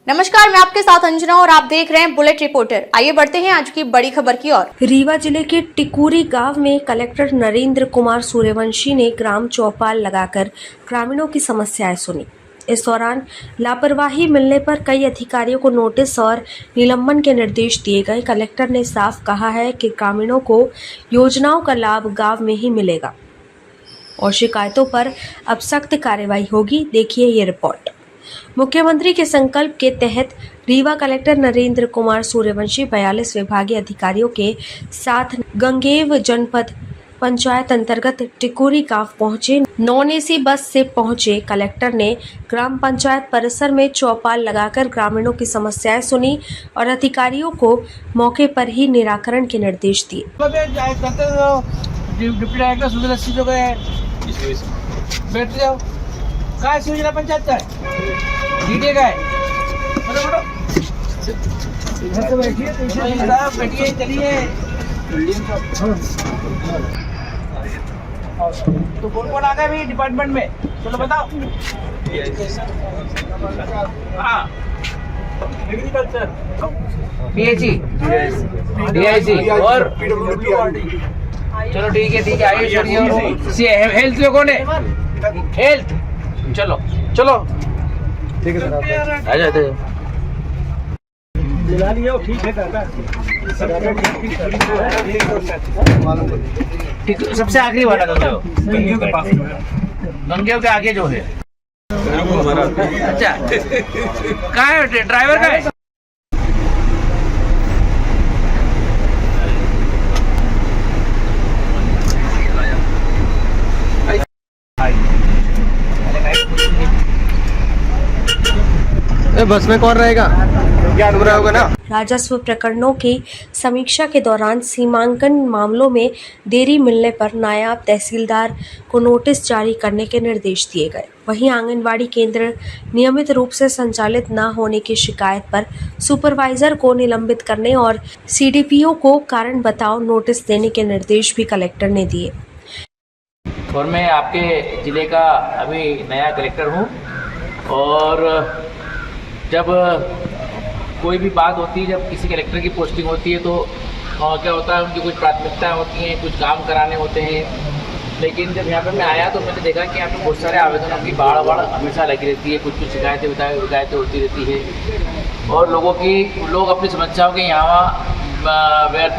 नमस्कार, मैं आपके साथ अंजना और आप देख रहे हैं बुलेट रिपोर्टर। आइए बढ़ते हैं आज की बड़ी खबर की ओर। रीवा जिले के टिकुरी गांव में कलेक्टर नरेंद्र कुमार सूर्यवंशी ने ग्राम चौपाल लगाकर ग्रामीणों की समस्याएं सुनी। इस दौरान लापरवाही मिलने पर कई अधिकारियों को नोटिस और निलंबन के निर्देश दिए गए। कलेक्टर ने साफ कहा है कि ग्रामीणों को योजनाओं का लाभ गांव में ही मिलेगा और शिकायतों पर अब सख्त कार्रवाई होगी। देखिए ये रिपोर्ट। मुख्यमंत्री के संकल्प के तहत रीवा कलेक्टर नरेंद्र कुमार सूर्यवंशी 42 विभागीय अधिकारियों के साथ गंगेव जनपद पंचायत अंतर्गत टिकुरी गांव पहुंचे। नॉन एसी बस से पहुंचे कलेक्टर ने ग्राम पंचायत परिसर में चौपाल लगाकर ग्रामीणों की समस्याएं सुनी और अधिकारियों को मौके पर ही निराकरण के निर्देश दिए। बैठ जाओ। काय सूचना पंचायत का डीटे का है। बैठिए चलिए। तो कौन आ गया भाई डिपार्टमेंट में? चलो बताओ। हाँ, एग्रीकल्चर, पीएचई, डीआईसी और चलो ठीक है आइए। हेल्थ में कौन है? हेल्थ। चलो ठीक है सर, आ जाते हैं। दिला लिया ठीक है ठीक। सबसे आखिरी वाला गंगेव के पास, गंगेव के आगे जो है। अच्छा, कहाँ है ड्राइवर? का है बस में कौन रहेगा? क्या हो रहा होगा ना। राजस्व प्रकरणों की समीक्षा के दौरान सीमांकन मामलों में देरी मिलने पर नायब तहसीलदार को नोटिस जारी करने के निर्देश दिए गए। वहीं आंगनवाड़ी केंद्र नियमित रूप से संचालित न होने की शिकायत पर सुपरवाइजर को निलंबित करने और सीडीपीओ को कारण बताओ नोटिस देने के निर्देश भी कलेक्टर ने दिए। और मैं आपके ज़िले का अभी नया कलेक्टर हूँ और जब कोई भी बात होती है, जब किसी कलेक्टर की पोस्टिंग होती है तो क्या होता है, उनकी कुछ प्राथमिकताएं होती हैं, कुछ काम कराने होते हैं। लेकिन जब यहाँ पे मैं आया तो मैंने देखा कि यहाँ पे बहुत सारे आवेदनों की बाढ़ हमेशा लगी रहती है। कुछ शिकायतें विकायतें होती रहती है और लोग अपनी समस्याओं के यहाँ व्यर्थ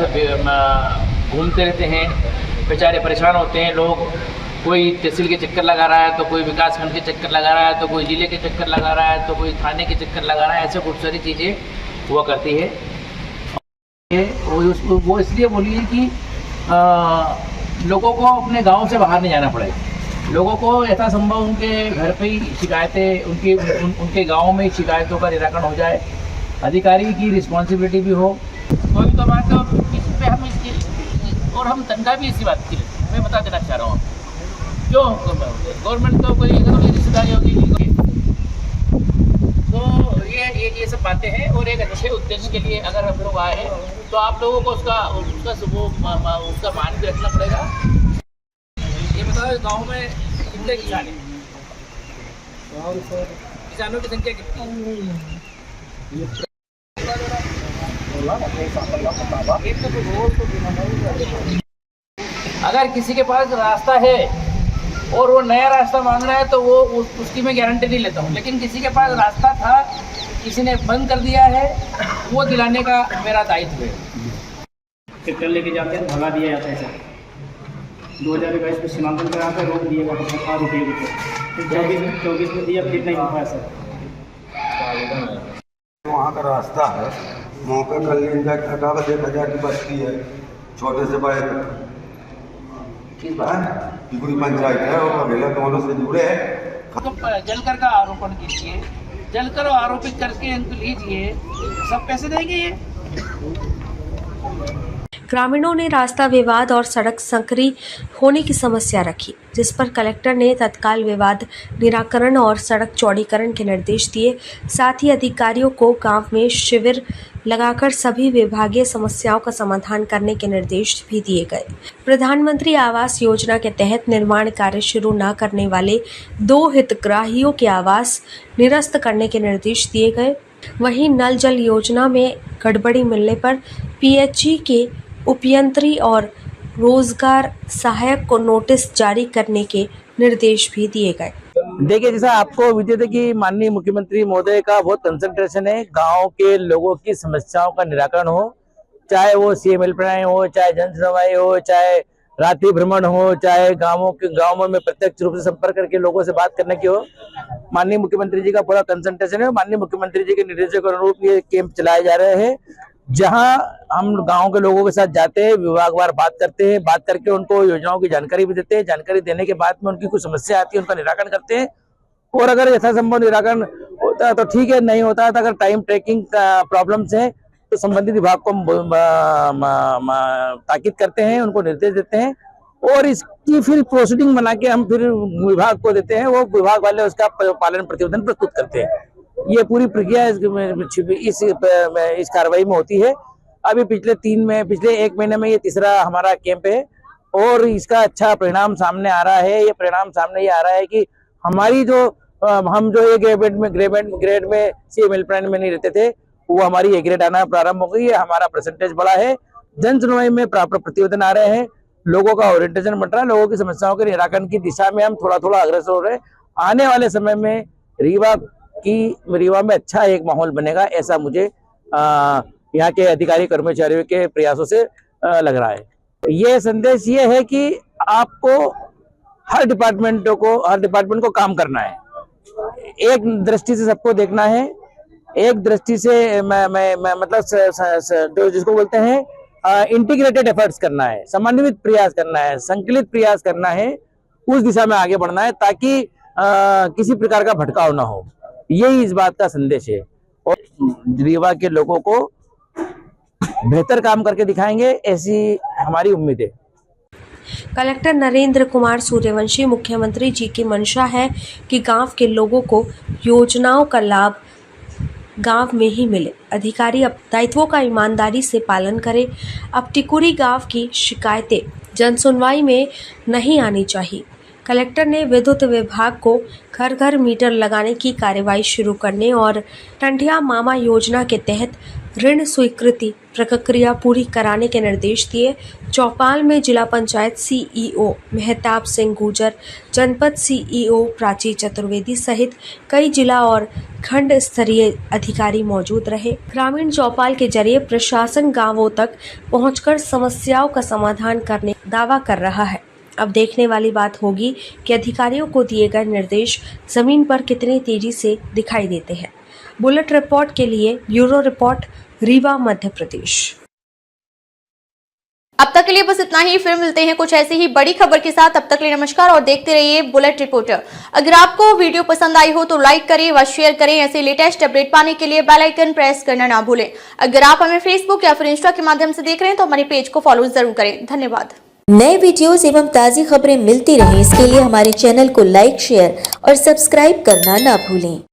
घूमते रहते हैं, बेचारे परेशान होते हैं। लोग कोई तहसील के चक्कर लगा रहा है तो कोई विकासखंड के चक्कर लगा रहा है तो कोई ज़िले के चक्कर लगा रहा है तो कोई थाने के चक्कर लगा रहा है। ऐसे बहुत सारी चीज़ें हुआ करती है। वो इसलिए बोली है कि लोगों को अपने गांव से बाहर नहीं जाना पड़े। लोगों को यथासंभव उनके घर पे ही शिकायतें, उनके गाँव में शिकायतों का निराकरण हो जाए। अधिकारी की रिस्पॉन्सिबिलिटी भी हो। कोई तो बात इस पर हम और हम तनख्वाह भी इसी बात की मैं बता देना चाह रहा हूँ। क्यों गवर्नमेंट तो कोई रिश्तेदारी होगी। तो ये सब बातें हैं और एक अच्छे उद्देश्य के लिए अगर हम लोग आए हैं तो आप लोगों को उसका मान भी रखना पड़ेगा। ये बताओ गांव में कितने किसान हैं? किसानों की संख्या कितनी है? अगर किसी के पास रास्ता है और वो नया रास्ता मांग रहा है तो वो उसकी मैं गारंटी नहीं लेता हूँ। लेकिन किसी के पास रास्ता था, किसी ने बंद कर दिया है, वो दिलाने का मेरा दायित्व है। ट्रैक्टर लेके जाते हैं, भगा दिया जाता है सर। 2022 में सीमांकन करा कर रोक दिए रुपये फिर 24 में दिया, फिर नहीं हो पाया सर। वहाँ का रास्ता है, वहाँ पर कल्याण तक 18,000 की बस्ती है, छोटे से बड़े तक। पूरी पंचायत है और कबीला दोनों से जुड़े हैं। जलकर का आरोपण कीजिए, जलकर आरोपित करके इनको लीजिए, सब पैसे देंगे ये। ग्रामीणों ने रास्ता विवाद और सड़क संकरी होने की समस्या रखी, जिस पर कलेक्टर ने तत्काल विवाद निराकरण और सड़क चौड़ीकरण के निर्देश दिए। साथ ही अधिकारियों को गांव में शिविर लगाकर सभी विभागीय समस्याओं का समाधान करने के निर्देश भी दिए गए। प्रधानमंत्री आवास योजना के तहत निर्माण कार्य शुरू न करने वाले 2 हितग्राहियों के आवास निरस्त करने के निर्देश दिए गए। वहीं नल जल योजना में गड़बड़ी मिलने पर पीएचई के उपयंत्री और रोजगार सहायक को नोटिस जारी करने के निर्देश भी दिए गए। देखिए, जैसा आपको विदित है कि माननीय मुख्यमंत्री महोदय का बहुत कंसंट्रेशन है गांव के लोगों की समस्याओं का निराकरण हो, चाहे वो सीएम हेल्पलाइन हो, चाहे जन सुनवाई हो, चाहे रात्रि भ्रमण हो, चाहे गांवों में प्रत्यक्ष रूप से संपर्क करके लोगों से बात करने की हो। माननीय मुख्यमंत्री जी का पूरा कंसंट्रेशन है। माननीय मुख्यमंत्री जी के निर्देशों के अनुरूप ये कैंप चलाए जा रहे हैं, जहां हम गांव के लोगों के साथ जाते हैं, विभागवार बात करते हैं, बात करके उनको योजनाओं की जानकारी भी देते हैं। जानकारी देने के बाद में उनकी कुछ समस्या आती है, उनका निराकरण करते हैं, और अगर यथासंभव निराकरण होता है तो ठीक है, नहीं होता है तो अगर टाइम ट्रैकिंग प्रॉब्लम्स है तो संबंधित विभाग को ताकीद करते हैं, उनको निर्देश देते हैं, और इसकी फिर प्रोसीडिंग बना के हम फिर विभाग को देते हैं। वो विभाग वाले उसका पालन प्रतिवेदन प्रस्तुत करते हैं। ये पूरी प्रक्रिया इस कार्रवाई में होती है। अभी पिछले 1 महीने में ये तीसरा हमारा कैंप है, और इसका अच्छा परिणाम सामने आ रहा है। ये परिणाम सामने ये आ रहा है कि हमारी हम जो ए ग्रेड में सीएम हेल्पलाइन में नहीं रहते थे, वो हमारी ए ग्रेड आना प्रारंभ हो गई है। हमारा परसेंटेज बढ़ा है, जन सुनवाई में प्राप्त प्रतिवेदन आ रहे हैं, लोगों का ओरिएंटेशन बढ़ रहा है, लोगों की समस्याओं के निराकरण की दिशा में हम थोड़ा अग्रसर हो रहे हैं। आने वाले समय में रीवा में अच्छा एक माहौल बनेगा, ऐसा मुझे यहाँ के अधिकारी कर्मचारियों के प्रयासों से लग रहा है। ये संदेश ये है कि आपको हर डिपार्टमेंट को काम करना है, एक दृष्टि से सबको देखना है, एक दृष्टि से मतलब जिसको बोलते हैं इंटीग्रेटेड एफर्ट्स करना है, समन्वित प्रयास करना है, संकलित प्रयास करना है, उस दिशा में आगे बढ़ना है ताकि किसी प्रकार का भटकाव ना हो। यही इस बात का संदेश है, और रीवा के लोगों को बेहतर काम करके दिखाएंगे, ऐसी हमारी उम्मीद है। कलेक्टर नरेंद्र कुमार सूर्यवंशी मुख्यमंत्री जी की मंशा है कि गांव के लोगों को योजनाओं का लाभ गांव में ही मिले। अधिकारी अब दायित्वों का ईमानदारी से पालन करें। अब टिकुरी गांव की शिकायतें जन सुनवाई में नहीं आनी चाहिए। कलेक्टर ने विद्युत विभाग को घर घर मीटर लगाने की कार्रवाई शुरू करने और टंडिया मामा योजना के तहत ऋण स्वीकृति प्रक्रिया पूरी कराने के निर्देश दिए। चौपाल में जिला पंचायत सीईओ मेहताब सिंह गुर्जर, जनपद सीईओ प्राची चतुर्वेदी सहित कई जिला और खंड स्तरीय अधिकारी मौजूद रहे। ग्रामीण चौपाल के जरिए प्रशासन गांवों तक पहुंचकर समस्याओं का समाधान करने का दावा कर रहा है। अब देखने वाली बात होगी कि अधिकारियों को दिए गए निर्देश जमीन पर कितनी तेजी से दिखाई देते हैं। बुलेट रिपोर्ट के लिए ब्यूरो रिपोर्ट, रीवा, मध्य प्रदेश। अब तक के लिए बस इतना ही, फिर मिलते हैं कुछ ऐसी ही बड़ी खबर के साथ। अब तक के लिए नमस्कार और देखते रहिए बुलेट रिपोर्टर। अगर आपको वीडियो पसंद आई हो तो लाइक करें व शेयर करें। ऐसे लेटेस्ट अपडेट पाने के लिए बेल आइकन प्रेस करना ना भूलें। अगर आप हमें फेसबुक या फिर इंस्टा के माध्यम से देख रहे हैं तो हमारे पेज को फॉलो जरूर करें। धन्यवाद। नए वीडियोस एवं ताज़ी खबरें मिलती रहें, इसके लिए हमारे चैनल को लाइक, शेयर और सब्सक्राइब करना ना भूलें।